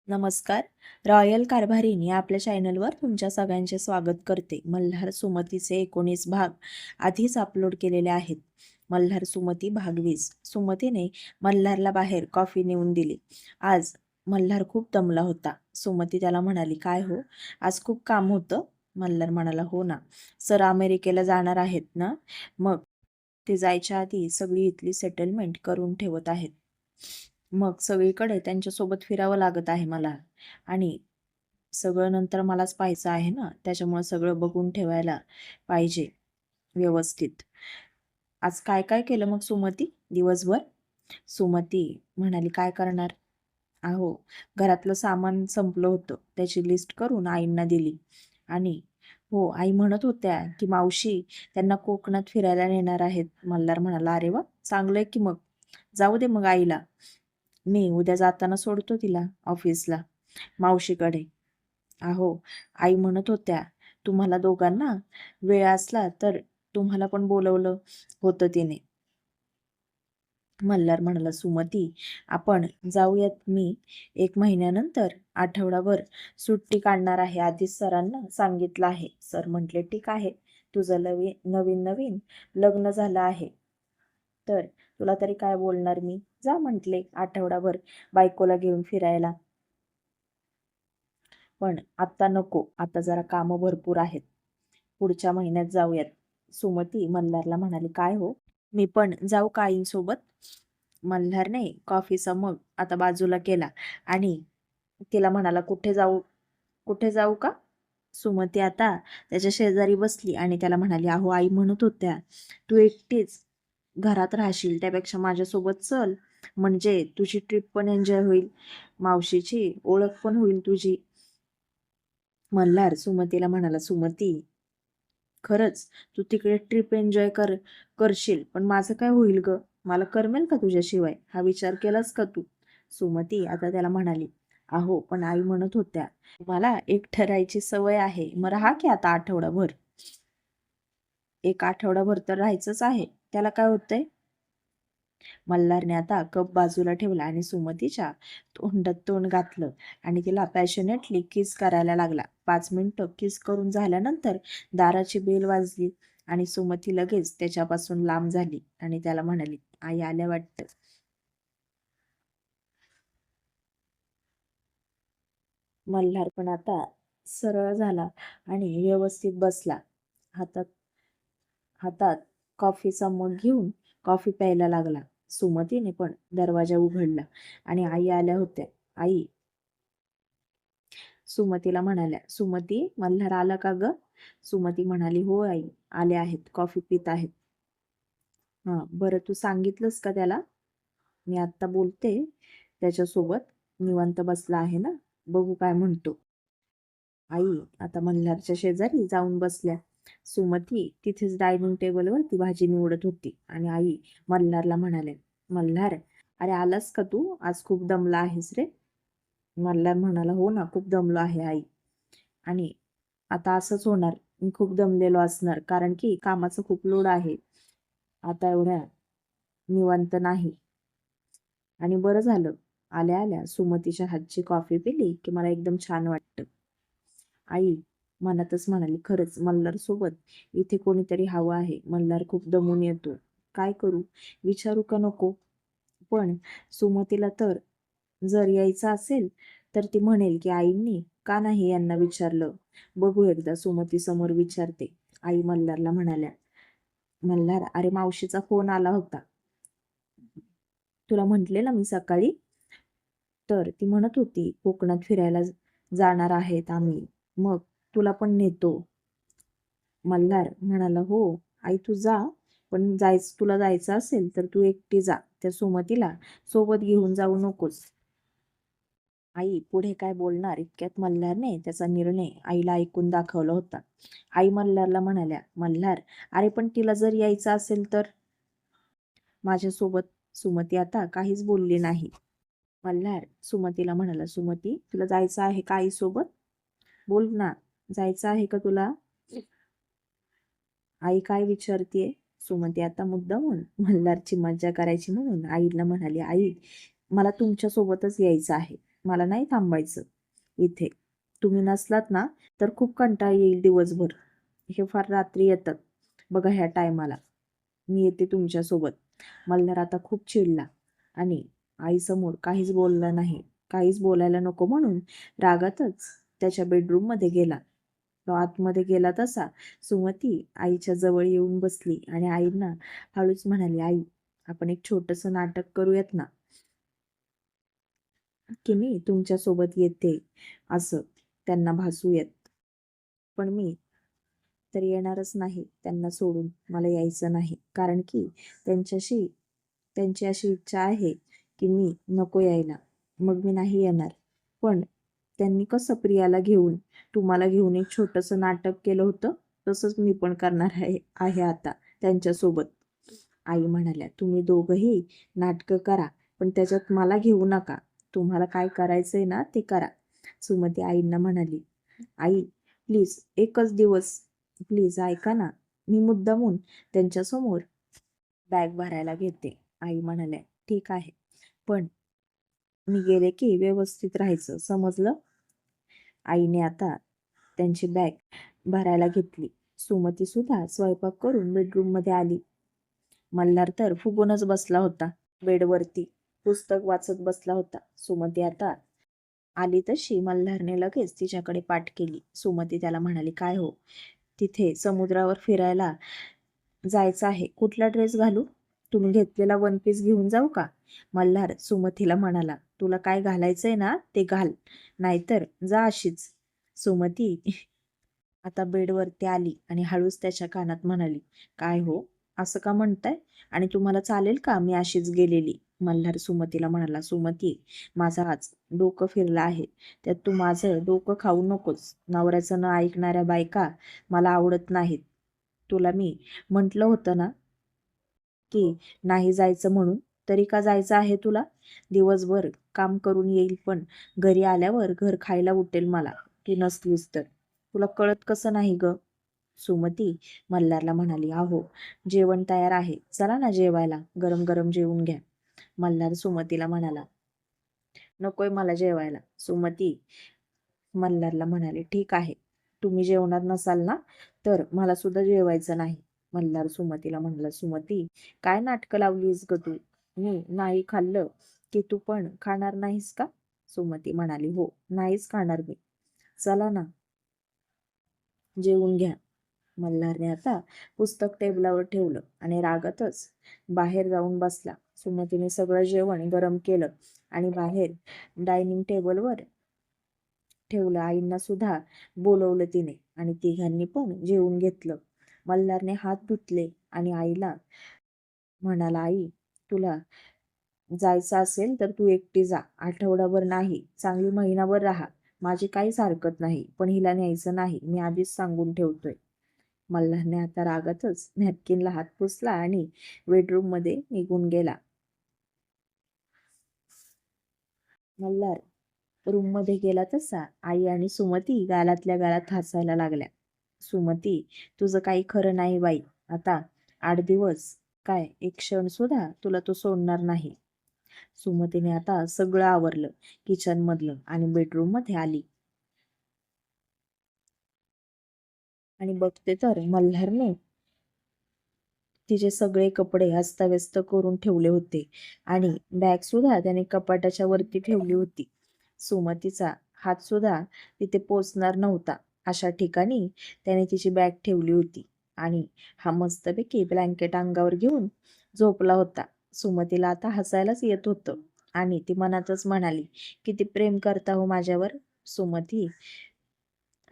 नमस्कार. रॉयल कारभारीने आपल्या चॅनलवर तुमच्या सगळ्यांचे स्वागत करते. मल्हार सुमतीचे 19 भाग आधीच अपलोड केलेले आहेत. मल्हार सुमती भाग 20. सुमतीने मल्हारला बाहेर कॉफी नेऊन दिली. आज मल्हार खूप दमला होता. सुमती त्याला म्हणाली, काय हो, आज खूप काम होतं? मल्हार म्हणाला, हो ना, सर अमेरिकेला जाणार आहेत ना, मग ते जायच्या आधी सगळी इथली सेटलमेंट करून ठेवत आहेत. मग सगळीकडे त्यांच्यासोबत फिरावं लागत आहे मला, आणि सगळं नंतर मलाच पाहायचं आहे ना, त्याच्यामुळे सगळं बघून ठेवायला पाहिजे व्यवस्थित. आज काय काय केलं मग सुमती दिवसभर? सुमती म्हणाली, काय करणार? अहो, घरातलं सामान संपलं होतं, त्याची लिस्ट करून आईंना दिली. आणि हो, आई म्हणत होत्या की मावशी त्यांना कोकणात फिरायला नेणार आहेत. मल्हार म्हणाला, अरे वा, चांगलंय की, मग जाऊ दे मग आईला. मी उद्या जाताना सोडतो तिला ऑफिसला मावशीकडे. अहो, आई म्हणत होत्या तुम्हाला दोघांना वेळ असला तर तुम्हाला पण बोलवलं होतं तिने. मल्हार म्हणाला, सुमती आपण जाऊयात. मी 1 महिन्यानंतर आठवडाभर सुट्टी काढणार आहे, आधीच सरांना सांगितलं आहे. सर म्हटले, ठीक आहे, तुझं नवीन नवीन लग्न झालं आहे तर तुला तरी काय बोलणार मी, जा म्हटले आठवडाभर बायकोला घेऊन फिरायला. पण आत्ता नको, आता जरा कामं भरपूर आहेत, पुढच्या महिन्यात जाऊयात. सुमती मल्हारला म्हणाली, काय हो, मी पण जाऊ का आईंसोबत? मल्हारने कॉफीचा मग आता बाजूला केला आणि तिला म्हणाला, कुठे जाऊ का? सुमती आता त्याच्या शेजारी बसली आणि त्याला म्हणाली, अहो, आई म्हणत होत्या तू एकटीच घरात राहशील, त्यापेक्षा माझ्यासोबत चल, म्हणजे तुझी ट्रिप पण एन्जॉय होईल, मावशीची ओळख पण होईल तुझी. मल्हार सुमतीला म्हणाला, सुमती खरंच तू तिकडे ट्रिप एन्जॉय करशील, पण माझं काय होईल ग? मला करमेल का तुझ्याशिवाय? हा विचार केलास का तू? सुमती आता त्याला म्हणाली, अहो, पण आई म्हणत होत्या मला एक ठरायची सवय आहे, मग राहा की आता आठवडाभर. एक आठवडाभर तर राहायचंच आहे, त्याला काय होतंय? मल्हारने आता कप बाजूला ठेवला आणि सुमतीच्या तोंडात तोंड घातलं आणि तिला पॅशनेटली किस करायला लागला. 5 मिनिटं किस करून झाल्यानंतर दाराची बेल वाजली आणि सुमती लगेच त्याच्यापासून लांब झाली आणि त्याला म्हणाली, आई आल्या वाटतं. मल्हार पण आता सरळ झाला आणि व्यवस्थित बसला. हातात हातात कॉफीचा मग घेऊन कॉफी प्यायला लागला. सुमतीने पण दरवाजा उघडला आणि आई आल्या होत्या. आई सुमतीला म्हणाल्या, सुमती मल्हार आला का ग? सुमती म्हणाली, हो आई, आले आहेत, कॉफी पित आहेत. हा, बरं, तू सांगितलंस का त्याला? मी आत्ता बोलते त्याच्यासोबत, निवांत बसला आहे ना, बघू काय म्हणतो. आई आता मल्हारच्या शेजारी जाऊन बसल्या. सुमती तिथेच डायनिंग टेबलवर ती भाजी निवडत होती आणि आई मल्हारला म्हणाले, मल्हार, अरे आलास का तू? आज खूप दमला आहेस रे. मल्हार म्हणाला, हो ना, खूप दमलो आहे आई, आणि आता असंच होणार, मी खूप दमलेलो असणार, कारण की कामाचं खूप लोड आहे, आता एवढ्या निवांत नाही. आणि बरं झालं, आल्या आल्या सुमतीच्या हातची कॉफी पिली की मला एकदम छान वाटतं. आई मनातच म्हणाली, खरंच मल्हार सोबत इथे कोणीतरी हवं आहे. मल्हार खूप दमून येतो, काय करू, विचारू का नको? पण सुमतीला तर जर यायचं असेल तर ती म्हणेल की आईंनी का नाही यांना विचारलं. बघू एकदा सुमती समोर विचारते. आई मल्हारला म्हणाल्या, मल्हार, अरे मावशीचा फोन आला होता, तुला म्हटलेलं मी सकाळी, तर ती म्हणत होती कोकणात फिरायला जाणार आहेत आम्ही, मग तुला पण नेतो. मल्हार म्हणाला, हो आई, तू जा, पण तुला जायचं असेल तर तू एकटी जा, त्या सुमतीला सोबत घेऊन जाऊ नकोस. आई पुढे काय बोलणार इतक्यात मल्हारने त्याचा निर्णय आईला ऐकून दाखवला होता. आई मल्हारला म्हणाल्या, मल्हार, अरे पण तिला जर यायचं असेल तर? माझ्यासोबत सुमती आता काहीच बोलली नाही. मल्हार सुमतीला म्हणाला, सुमती तुला जायचं आहे का आईसोबत? बोल ना, जायचं आहे का तुला? आई काय विचारतीये? सुमती आता मुद्दामून मल्हारची मज्जा करायची म्हणून आईला म्हणाली, आई मला तुमच्या सोबतच यायचं आहे. मला नाही थांबायचं इथे. तुम्ही नसलात ना तर खूप कंटाळा येईल दिवसभर. हे फार रात्री येतात बघा ह्या टायमाला. मी येते तुमच्यासोबत. मल्हार आता खूप चिडला आणि आईसमोर काहीच बोलला नाही. काहीच बोलायला नको म्हणून रागातच त्याच्या बेडरूममध्ये गेला. तो आतमध्ये गेला तसा सुमती आईच्या जवळ येऊन बसली आणि आईंना हळूच म्हणाली, आई, आपण एक छोटंसं नाटक करूयात ना, की मी तुमच्यासोबत येते असं त्यांना भासूयात. पण मी तर येणारच नाही त्यांना सोडून. मला यायचं नाही. कारण की त्यांच्याशी त्यांची अशी इच्छा आहे की मी नको यायला. मग मी नाही येणार. पण त्यांनी कसं प्रियाला घेऊन, तुम्हाला घेऊन एक छोटंसं नाटक केलं होतं, तसंच मी पण करणार आहे आहे आता त्यांच्यासोबत. आई म्हणाल्या, तुम्ही दोघंही नाटकं करा, पण त्याच्यात मला घेऊ नका. तुम्हाला काय करायचंय ना ते करा. सुमती आईंना म्हणाली, आई प्लीज एकच दिवस, प्लीज ऐका ना. मी मुद्दामून त्यांच्यासमोर बॅग भरायला घेते. आई म्हणाल्या, ठीक आहे, पण मी गेले की व्यवस्थित राहायचं, समजलं? आईने आता त्यांची बॅग भरायला घेतली. सुमती सुद्धा स्वयंपाक करून बेडरूममध्ये आली. मल्हार तर फुगूनच बसला होता बेडवरती. पुस्तक वाचत बसला होता. सुमती आता आली तशी मल्हारने लगेच तिच्याकडे पाठ केली. सुमती त्याला म्हणाली, काय हो, तिथे समुद्रावर फिरायला जायचं आहे. कुठला ड्रेस घालू? तुम्ही घेतलेला वन पीस घेऊन जाऊ का? मल्हार सुमतीला म्हणाला, तुला काय घालायचंय ना ते घाल, नाहीतर जा अशीच. सुमती आता बेडवरती आली आणि हळूच त्याच्या कानात म्हणाली, काय हो, असं का म्हणताय? आणि तुम्हाला चालेल का मी अशीच गेलेली? मल्हार सुमतीला म्हणाला, सुमती, माझं आज डोकं फिरलं आहे. त्यात तू माझं डोकं खाऊ नकोस. नवऱ्याचं न ऐकणाऱ्या बायका मला आवडत नाहीत. तुला मी म्हटलं होतं ना की नाही जायचं म्हणून. तरी का जायचं आहे तुला? दिवसभर काम करून येईल, पण घरी आल्यावर घर खायला उठेल मला की नसलीस तर. तुला कळत कसं नाही ग? सुमती मल्हारला म्हणाली, अहो, जेवण तयार आहे, चला ना जेवायला, गरम गरम जेवून घ्या. मल्हार सुमतीला म्हणाला, नकोय मला जेवायला. सुमती मल्हारला म्हणाले, ठीक आहे, तुम्ही जेवणार नसाल ना तर मला सुद्धा जेवायचं नाही. मल्हार सुमतीला म्हणाला, सुमती, काय नाटकं लावलीस ग तू? मी नाही खाल्लं की तू पण खाणार नाहीस का? सुमती म्हणाली, हो, नाहीच खाणार मी. चला ना जेवून घ्या. मल्हारने आता पुस्तक टेबलावर ठेवलं आणि रागातच बाहेर जाऊन बसला. सुमतीने सगळं जेवण गरम केलं आणि बाहेर डायनिंग टेबलवर ठेवलं. आईंना सुद्धा बोलवलं तिने आणि तिघांनी पण जेवून घेतलं. मल्हारने हात धुतले आणि आईला म्हणाला, आई, तुला जायचं असेल तर तू एकटी जा. आठवडाभर नाही, चांगली महिनाभर राहा. माझी काहीच हरकत नाही, पण हिला न्यायचं नाही, मी आधीच सांगून ठेवतोय. मल्हारने आता रागातच नॅपकिनला हात पुसला आणि बेडरूम मध्ये निघून गेला. मल्हार रूम मध्ये गेला तसा आई आणि सुमती गालातल्या गालात हसायला लागल्या. सुमती, तुझं काही खरं नाही बाई. आता 8 दिवस काय, एक क्षण सुद्धा तुला तो सोडणार नाही. सुमतीने आता सगळं आवरलं किचन मधलं आणि बेडरूम मध्ये आली आणि बघते तर मल्हारने तिचे सगळे कपडे अस्ताव्यस्त करून ठेवले होते आणि बॅग सुद्धा त्याने कपाटाच्या वरती ठेवली होती. सुमतीचा हात सुद्धा तिथे पोचणार नव्हता अशा ठिकाणी त्याने तिची बॅग ठेवली होती आणि हा मस्तपैकी ब्लँकेट अंगावर घेऊन झोपला होता. सुमतीला आता हसायलाच येत होतं आणि ती मनातच म्हणाली, किती प्रेम करता हो माझ्यावर. सुमती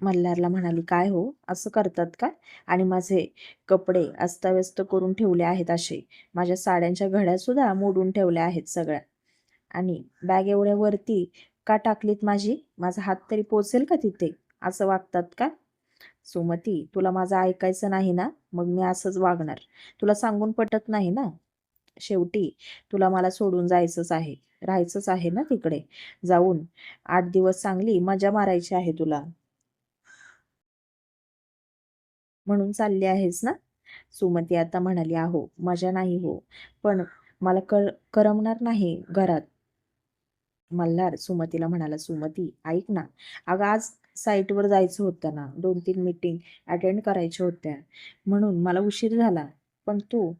मल्हारला म्हणाली, काय हो, असं करतात का? आणि माझे कपडे अस्ताव्यस्त करून ठेवले आहेत असे. माझ्या साड्यांच्या घड्या सुद्धा मोडून ठेवल्या आहेत सगळ्या. आणि बॅग एवढ्या वरती का टाकलीत माझी? माझा हात तरी पोचेल का तिथे? असं वागतात का? सुमती, तुला माझं ऐकायचं नाही ना, मग मी असंच वागणार. तुला सांगून पटत नाही ना. शेवटी तुला मला सोडून जायचंच आहे, राहायचंच आहे ना तिकडे जाऊन. 8 दिवस चांगली मजा मारायची आहे तुला, म्हणून चालली आहेस ना? सुमती आता म्हणाली, अहो, मजा नाही हो, पण मला करमणार नाही घरात. मल्हार सुमतीला म्हणाला, सुमती ऐक ना, अगं आज साईटवर जायचं होतं ना, 2-3 मीटिंग अटेंड करायच्या होत्या, म्हणून मला उशीर झाला. पण तू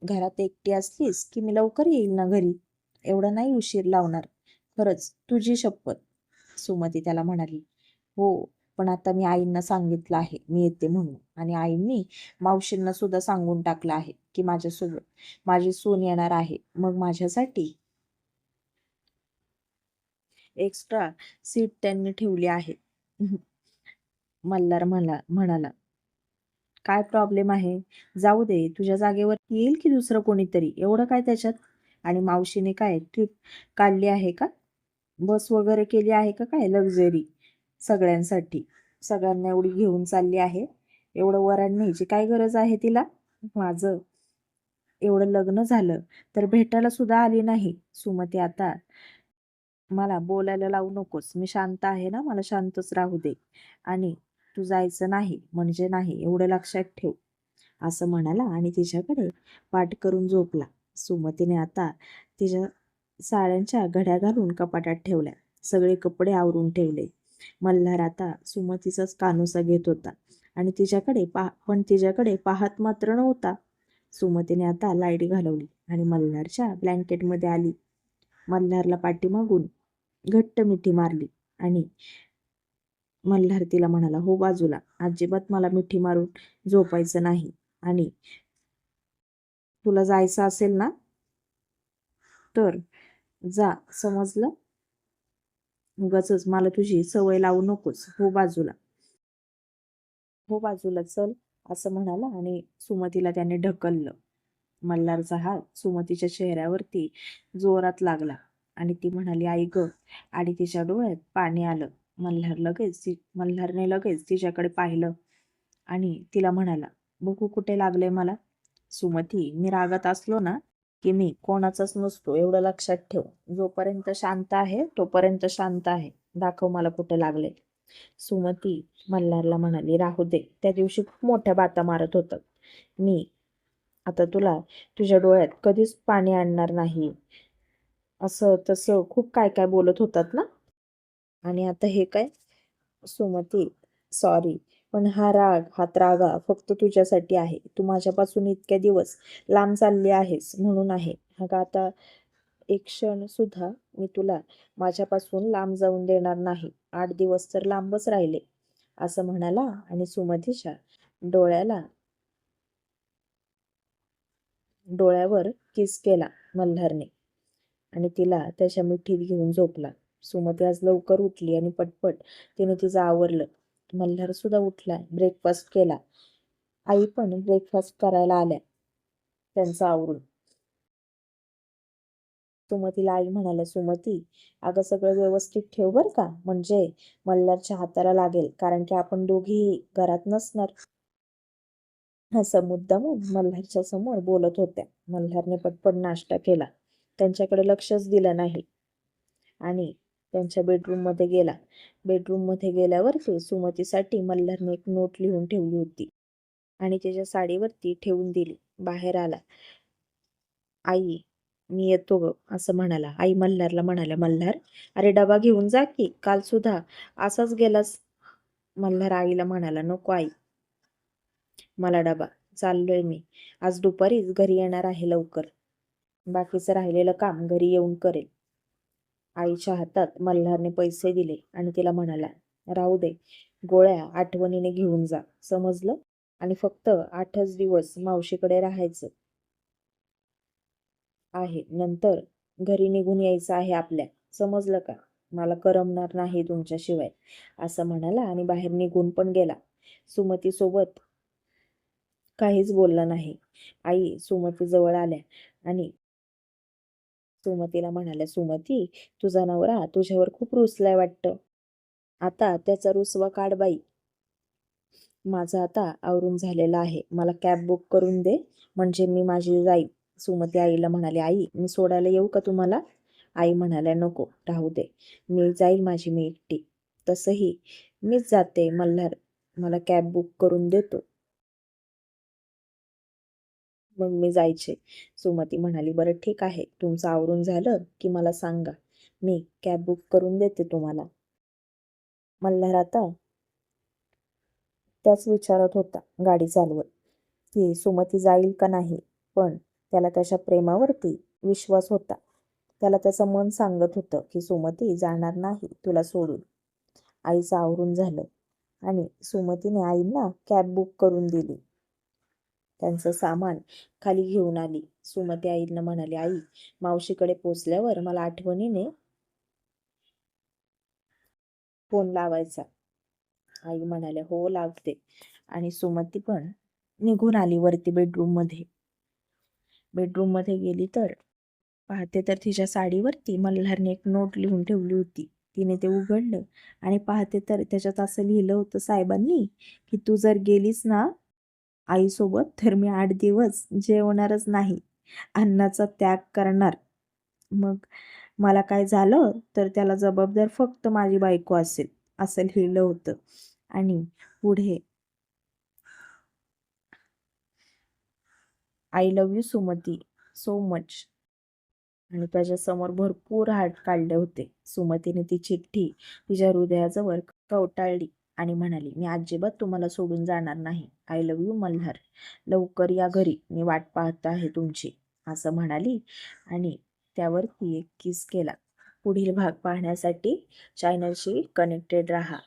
घरात एकटी असलीस की मी लवकर येईल ना घरी, एवढा नाही उशीर लावणार. खरंच तुझी शपथ. सुमती त्याला म्हणाली, हो, पण आता मी आईंना सांगितलं आहे मी येते म्हणून, आणि आईंनी मावशींना सुद्धा सांगून टाकलं आहे की माझ्यासोबत माझी सून येणार आहे. मग माझ्यासाठी एक्स्ट्रा सीट त्यांनी ठेवली आहे. मल्हार म्हणाला, काय प्रॉब्लेम आहे? जाऊ दे, तुझ्या जागेवर येईल की दुसरं कोणीतरी, एवढं काय त्याच्यात? आणि मावशीने काय ट्रिप काढली आहे का? बस वगैरे केली आहे का काय लक्झरी सगळ्यांसाठी? सगळ्यांना एवढी घेऊन चालली आहे, एवढं वराण न्यायची काय गरज आहे तिला? माझं एवढं लग्न झालं तर भेटायला सुद्धा आली नाही. सुमती, आता मला बोलायला लावू नकोस. मी शांत आहे ना, मला शांतच राहू दे. आणि तू जायचं नाही म्हणजे नाही, एवढं लक्षात ठेव, असं म्हणाला आणि तिच्याकडे पाठ करून झोपला. सुमतीने आता तिच्या साड्यांच्या घड्या घालून कपाटात ठेवल्या. सगळे कपडे आवरून ठेवले. मल्हार आता सुमतीचाच कानोसा घेत होता आणि तिच्याकडे पाहत मात्र नव्हता. सुमतीने आता लाईट घालवली आणि मल्हारच्या ब्लँकेटमध्ये आली. मल्हारला पाठीमागून घट्ट मिठी मारली आणि मल्हार तिला म्हणाला, हो बाजूला, अजिबात मला मिठी मारून झोपायचं नाही. आणि तुला जायचं असेल ना तर जा, समजलं? उगाचच मला तुझी सवय लावू नकोस. हो बाजूला, हो बाजूला चल, असं म्हणाला आणि सुमतीला त्याने ढकललं. मल्हारचा हात सुमतीच्या चेहऱ्यावरती जोरात लागला आणि ती म्हणाली, आई ग, आणि तिच्या डोळ्यात पाणी आलं. मल्हारने लगेच तिच्याकडे पाहिलं आणि तिला म्हणाला, बघू कुठे लागलंय मला? सुमती, मी रागात असलो ना की मी कोणाचाच नसतो, एवढं लक्षात ठेव. जोपर्यंत शांत आहे तोपर्यंत शांत आहे. दाखव मला कुठे लागले. सुमती मल्हारला म्हणाली, राहू दे, त्या दिवशी खूप मोठ्या बाता मारत होतात. मी आता तुला तुझ्या डोळ्यात कधीच पाणी आणणार नाही, असं तसं खूप काय काय बोलत होतात ना. आणि आता हे काय? सुमती, सॉरी, पण हा त्रागा फक्त तुझ्यासाठी आहे. तू माझ्यापासून इतक्या दिवस लांब चालली आहेस म्हणून आहे. अगं आता एक क्षण सुद्धा मी तुला माझ्यापासून लांब जाऊन देणार नाही. 8 दिवस तर लांबच राहिले, असं म्हणाला आणि सुमतीच्या डोळ्याला डोळ्यावर किस केला मल्हारने आणि तिला त्याच्या मिठीत घेऊन झोपला. सुमती आज लवकर उठली आणि पटपट तिने तिचं आवरलं. मल्हार सुद्धा उठला, ब्रेकफास्ट केला. आई पण ब्रेकफास्ट करायला आल्या त्यांचं आवरून. सुमतीला आई म्हणाल्या, सुमती, अगं सगळं व्यवस्थित ठेव बर का, म्हणजे मल्हारच्या हाताला लागेल, कारण की आपण दोघीही घरात नसणार. असं मुद्दामून मल्हारच्या समोर बोलत होत्या. मल्हारने पटपट नाश्ता केला, त्यांच्याकडे लक्षच दिलं नाही आणि त्यांच्या बेडरूममध्ये गेला. बेडरूममध्ये गेल्यावरती सुमतीसाठी मल्हारने एक नोट लिहून ठेवली होती आणि त्याच्या साडीवरती ठेवून दिली. बाहेर आला. आई, मी येतो ग, असं म्हणाला. आई मल्हारला म्हणाल्या, मल्हार, अरे डबा घेऊन जा की, काल सुद्धा असाच गेलास. मल्हार आईला म्हणाला, नको आई, मला डबा, चाललोय मी, आज दुपारीच घरी येणार आहे लवकर, बाकीचं राहिलेलं काम घरी येऊन करेल. आईच्या हातात मल्हारने पैसे दिले आणि तिला म्हणाला, राहू दे, गोळ्या आठवणीने घेऊन जा, समजलं? आणि फक्त 8च दिवस मावशीकडे राहायचं आहे, नंतर घरी निघून यायचं आहे आपल्या, समजलं का? मला करमणार नाही तुमच्याशिवाय, असं म्हणाला आणि बाहेर निघून पण गेला. सुमती सोबत काहीच बोलला नाही. आई सुमती जवळ आल्या आणि सुमतीला म्हणाल्या, सुमती, तुझा नवरा तुझ्यावर खूप रुसलाय वाटतं. आता त्याचा रुसवा काढ बाई. माझं आता आवरून झालेलं आहे, मला कॅब बुक करून दे, म्हणजे मी माझी जाईल. सुमती आईला म्हणाली, आई, मी सोडायला येऊ का तुम्हाला? आई म्हणाल्या, नको, राहू दे, मी जाईल माझी मी एकटी. तसंही मीच जाते, मल्हार मला कॅब बुक करून देतो, मग मी जायचे. सुमती म्हणाली, बरं ठीक आहे, तुमचं आवरून झालं की मला सांगा, मी कॅब बुक करून देते तुम्हाला. मल्हार आता त्याच विचारात होता गाडी चालवत, की सुमती जाईल का नाही. पण त्याला त्याच्या प्रेमावरती विश्वास होता. त्याला त्याचं मन सांगत होतं की सुमती जाणार नाही तुला सोडून. आईचं आवरून झालं आणि सुमतीने आईंना कॅब बुक करून दिली. त्यांचं सामान खाली घेऊन आली. सुमती आईंना म्हणाली, आई, मावशीकडे पोचल्यावर मला आठवणीने फोन लावायचा. आई म्हणाल्या, हो लावते. आणि सुमती पण निघून आली वरती बेडरूम मध्ये गेली तर पाहते तर तिच्या साडीवरती मल्हारने एक नोट लिहून ठेवली होती. तिने ते उघडलं आणि पाहते तर त्याच्यात असं लिहिलं होतं साहेबांनी, की तू जर गेलीस ना आईसोबत तर मी 8 दिवस जेवणारच नाही, अन्नाचा त्याग करणार. मग मला काय झालं तर त्याला जबाबदार फक्त माझी बायको असेल, असं लिहिलं होतं. आणि पुढे I love you Sumati so much. आणि त्याच्यासमोर भरपूर हात काढले होते. सुमतीने ती चिठ्ठी तिच्या हृदयाजवळ कवटाळली आणि म्हणाली, मी अजिबात तुम्हाला सोडून जाणार नाही. I love you Malhar. लवकर या घरी, मी वाट पाहत आहे तुमची, असं म्हणाली आणि त्यावरती एक किस केला. पुढील भाग पाहण्यासाठी चॅनलशी कनेक्टेड राहा.